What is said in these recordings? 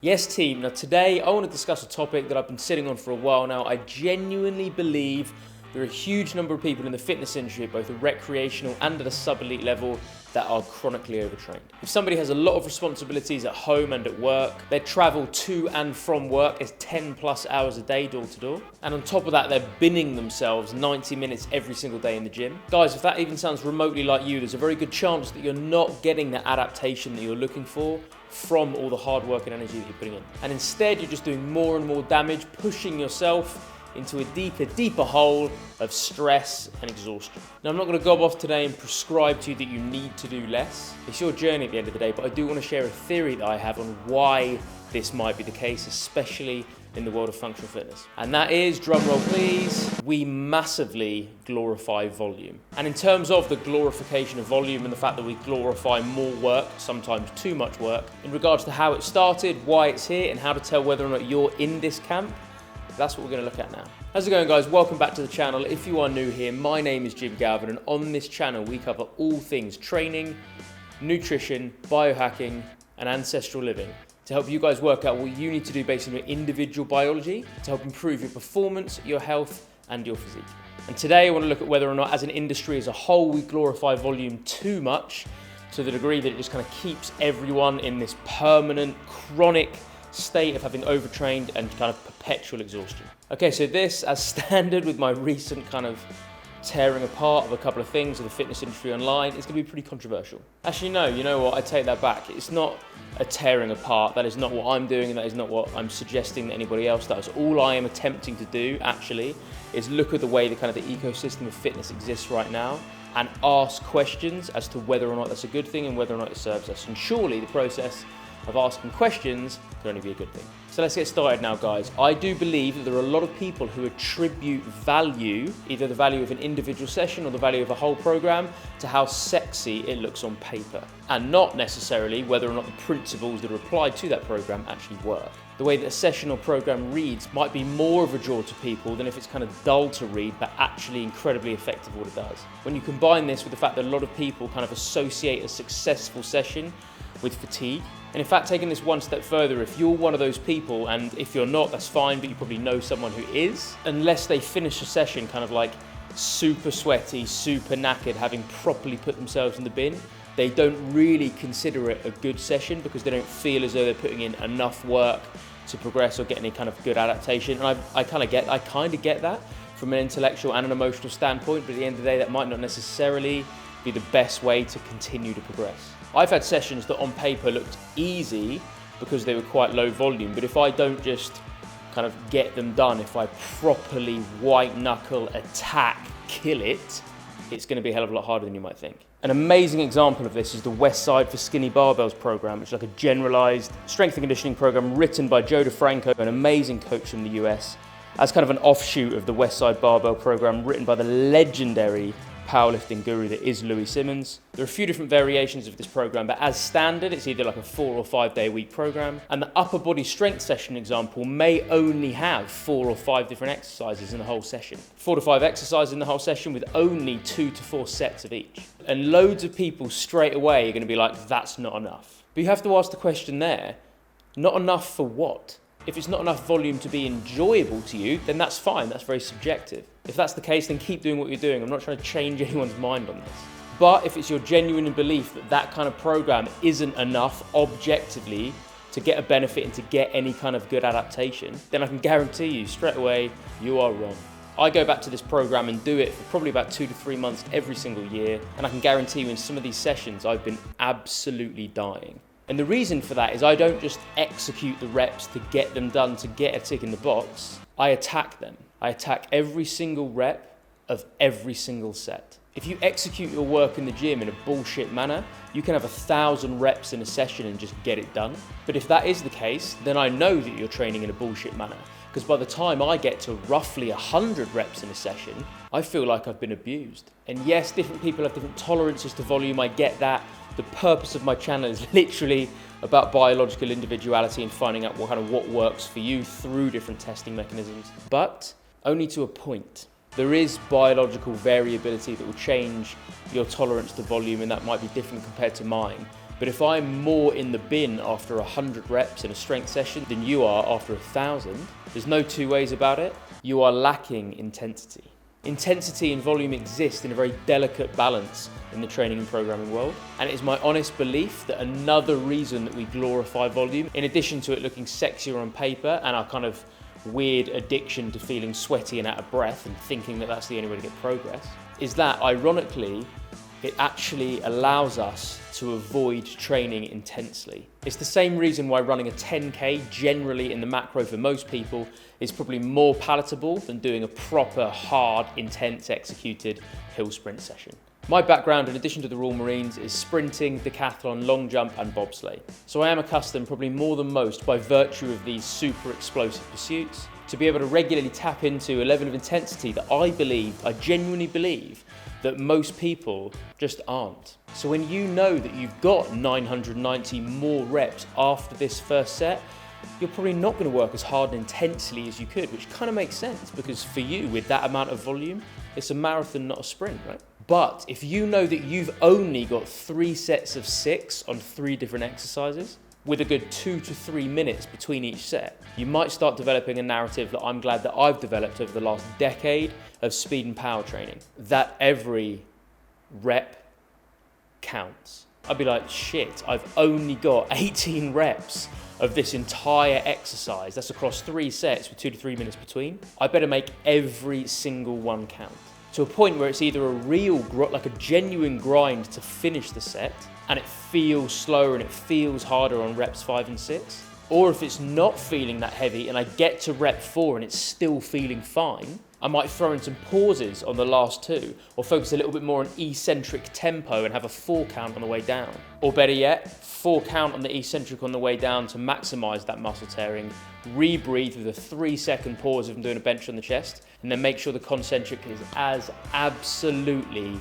Yes team, now today I want to discuss a topic that I've been sitting on for a while now. I genuinely believe there are a huge number of people in the fitness industry at both a recreational and at a sub-elite level that are chronically overtrained. If somebody has a lot of responsibilities at home and at work, their travel to and from work is 10 plus hours a day door to door. And on top of that, they're binning themselves 90 minutes every single day in the gym. Guys, if that even sounds remotely like you, there's a very good chance that you're not getting the adaptation that you're looking for from all the hard work and energy that you're putting in. And instead, you're just doing more and more damage, pushing yourself into a deeper hole of stress and exhaustion. Now, I'm not going to gob off today and prescribe to you that you need to do less. It's your journey at the end of the day, but I do want to share a theory that I have on why this might be the case, especially in the world of functional fitness. And that is, drum roll please, we massively glorify volume. And in terms of the glorification of volume and the fact that we glorify more work, sometimes too much work, in regards to how it started, why it's here, and how to tell whether or not you're in this camp, that's what we're going to look at now. How's it going, guys? Welcome back to the channel. If you are new here, my name is Jim Galvin, and on this channel we cover all things training, nutrition, biohacking, and ancestral living to help you guys work out what you need to do based on your individual biology to help improve your performance, your health, and your physique. And today I want to look at whether or not as an industry as a whole we glorify volume too much to the degree that it just kind of keeps everyone in this permanent, chronic state of having overtrained and kind of perpetual exhaustion. Okay, so this, as standard with my recent kind of tearing apart of a couple of things of the fitness industry online, is going to be pretty controversial. Actually, no, you know what? I take that back. It's not a tearing apart. That is not what I'm doing, and that is not what I'm suggesting that anybody else does. All I am attempting to do, actually, is look at the way the kind of the ecosystem of fitness exists right now and ask questions as to whether or not that's a good thing and whether or not it serves us. And surely the process of asking questions can only be a good thing. So let's get started now, guys. I do believe that there are a lot of people who attribute value, either the value of an individual session or the value of a whole program, to how sexy it looks on paper, and not necessarily whether or not the principles that are applied to that program actually work. The way that a session or program reads might be more of a draw to people than if it's kind of dull to read, but actually incredibly effective at what it does. When you combine this with the fact that a lot of people kind of associate a successful session with fatigue, and in fact, taking this one step further, if you're one of those people, and if you're not, that's fine, but you probably know someone who is, unless they finish a session kind of like super sweaty, super knackered, having properly put themselves in the bin, they don't really consider it a good session because they don't feel as though they're putting in enough work to progress or get any kind of good adaptation. And I kind of get that from an intellectual and an emotional standpoint, but at the end of the day, that might not necessarily be the best way to continue to progress. I've had sessions that on paper looked easy because they were quite low volume, but if I don't just kind of get them done, if I properly white knuckle, attack, kill it, it's going to be a hell of a lot harder than you might think. An amazing example of this is the West Side for Skinny Barbells program, which is like a generalized strength and conditioning program written by Joe DeFranco, an amazing coach from the US, as kind of an offshoot of the West Side Barbell program written by the legendary powerlifting guru that is Louis Simmons. There are a few different variations of this program, but as standard, it's either like a 4 or 5 day a week program. And the upper body strength session example may only have 4 or 5 different exercises in the whole session. 4 to 5 exercises in the whole session with only 2 to 4 sets of each. And loads of people straight away are going to be like, that's not enough. But you have to ask the question there, not enough for what? If it's not enough volume to be enjoyable to you, then that's fine, that's very subjective. If that's the case, then keep doing what you're doing. I'm not trying to change anyone's mind on this. But if it's your genuine belief that that kind of program isn't enough objectively to get a benefit and to get any kind of good adaptation, then I can guarantee you straight away, you are wrong. I go back to this program and do it for probably about 2 to 3 months every single year, and I can guarantee you in some of these sessions, I've been absolutely dying. And the reason for that is I don't just execute the reps to get them done, to get a tick in the box. I attack them. I attack every single rep of every single set. If you execute your work in the gym in a bullshit manner, you can have 1,000 reps in a session and just get it done. But if that is the case, then I know that you're training in a bullshit manner. Because by the time I get to roughly 100 reps in a session, I feel like I've been abused. And yes, different people have different tolerances to volume, I get that. The purpose of my channel is literally about biological individuality and finding out what works for you through different testing mechanisms, but only to a point. There is biological variability that will change your tolerance to volume, and that might be different compared to mine. But if I'm more in the bin after 100 reps in a strength session than you are after 1,000, there's no two ways about it. You are lacking intensity. Intensity and volume exist in a very delicate balance in the training and programming world. And it is my honest belief that another reason that we glorify volume, in addition to it looking sexier on paper and our kind of weird addiction to feeling sweaty and out of breath and thinking that that's the only way to get progress, is that ironically, it actually allows us to avoid training intensely. It's the same reason why running a 10K generally in the macro for most people is probably more palatable than doing a proper, hard, intense executed hill sprint session. My background, in addition to the Royal Marines, is sprinting, decathlon, long jump and bobsleigh. So I am accustomed, probably more than most, by virtue of these super explosive pursuits, to be able to regularly tap into a level of intensity that I genuinely believe, that most people just aren't. So when you know that you've got 990 more reps after this first set, you're probably not going to work as hard and intensely as you could, which kind of makes sense because for you, with that amount of volume, it's a marathon, not a sprint, right? But if you know that you've only got 3 sets of 6 on 3 different exercises, with a good 2 to 3 minutes between each set, you might start developing a narrative that I'm glad that I've developed over the last decade of speed and power training, that every rep counts. I'd be like, shit, I've only got 18 reps of this entire exercise. That's across 3 sets with 2 to 3 minutes between. I better make every single one count. To a point where it's either a real, like a genuine grind to finish the set, and it feels slower and it feels harder on reps 5 and 6, or if it's not feeling that heavy and I get to rep 4 and it's still feeling fine, I might throw in some pauses on the last 2, or focus a little bit more on eccentric tempo and have a 4 count on the way down. Or better yet, 4 count on the eccentric on the way down to maximize that muscle tearing, rebreathe with a 3-second pause if I'm doing a bench on the chest, and then make sure the concentric is as absolutely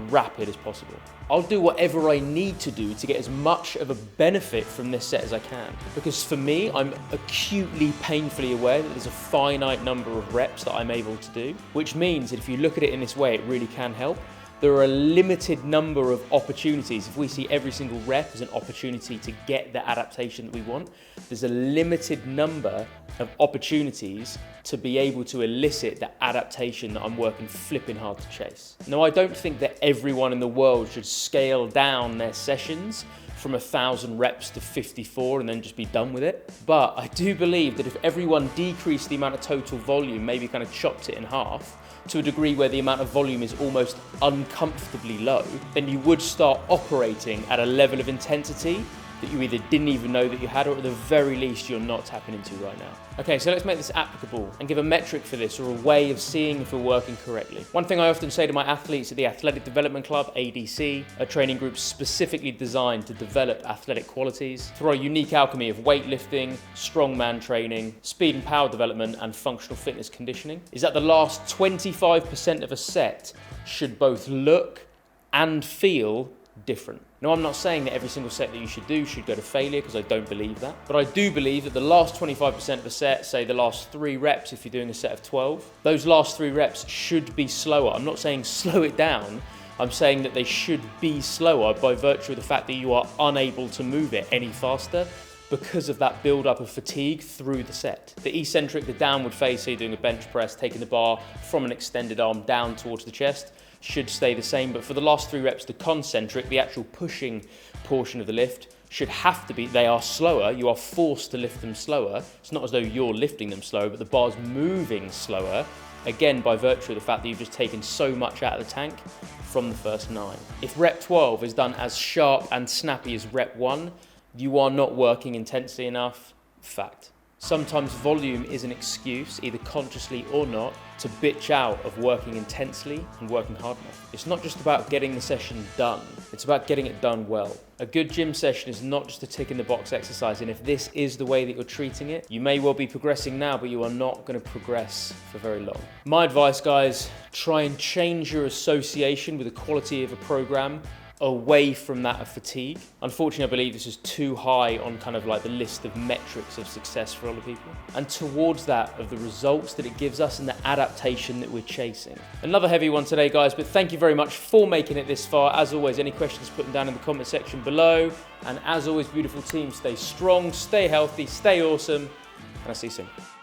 rapid as possible. I'll do whatever I need to do to get as much of a benefit from this set as I can. Because for me, I'm acutely, painfully aware that there's a finite number of reps that I'm able to do, which means that if you look at it in this way, it really can help. There are a limited number of opportunities. If we see every single rep as an opportunity to get the adaptation that we want, there's a limited number of opportunities to be able to elicit the adaptation that I'm working flipping hard to chase. Now, I don't think that everyone in the world should scale down their sessions from 1,000 reps to 54 and then just be done with it. But I do believe that if everyone decreased the amount of total volume, maybe kind of chopped it in half, to a degree where the amount of volume is almost uncomfortably low, then you would start operating at a level of intensity that you either didn't even know that you had, or at the very least you're not tapping into right now. Okay, so let's make this applicable and give a metric for this, or a way of seeing if we're working correctly. One thing I often say to my athletes at the Athletic Development Club, ADC, a training group specifically designed to develop athletic qualities through our unique alchemy of weightlifting, strongman training, speed and power development, and functional fitness conditioning, is that the last 25% of a set should both look and feel different. Now, I'm not saying that every single set that you should do should go to failure, because I don't believe that. But I do believe that the last 25% of a set, say the last 3 reps, if you're doing a set of 12, those last 3 reps should be slower. I'm not saying slow it down. I'm saying that they should be slower by virtue of the fact that you are unable to move it any faster because of that build-up of fatigue through the set. The eccentric, the downward phase, so you're doing a bench press, taking the bar from an extended arm down towards the chest, should stay the same. But for the last 3 reps, the concentric, the actual pushing portion of the lift, should have to be, they are slower. You are forced to lift them slower. It's not as though you're lifting them slower, but the bar's moving slower, again, by virtue of the fact that you've just taken so much out of the tank from the first 9. If rep 12 is done as sharp and snappy as rep 1, you are not working intensely enough. Fact. Sometimes volume is an excuse, either consciously or not, to bitch out of working intensely and working hard enough. It's not just about getting the session done, it's about getting it done well. A good gym session is not just a tick in the box exercise, and if this is the way that you're treating it, you may well be progressing now, but you are not going to progress for very long. My advice, guys, try and change your association with the quality of a program away from that of fatigue. Unfortunately, I believe this is too high on kind of like the list of metrics of success for a lot of people, and towards that of the results that it gives us and the adaptation that we're chasing. Another heavy one today, guys, but thank you very much for making it this far. As always, any questions, put them down in the comment section below. And as always, beautiful team, stay strong, stay healthy, stay awesome, and I'll see you soon.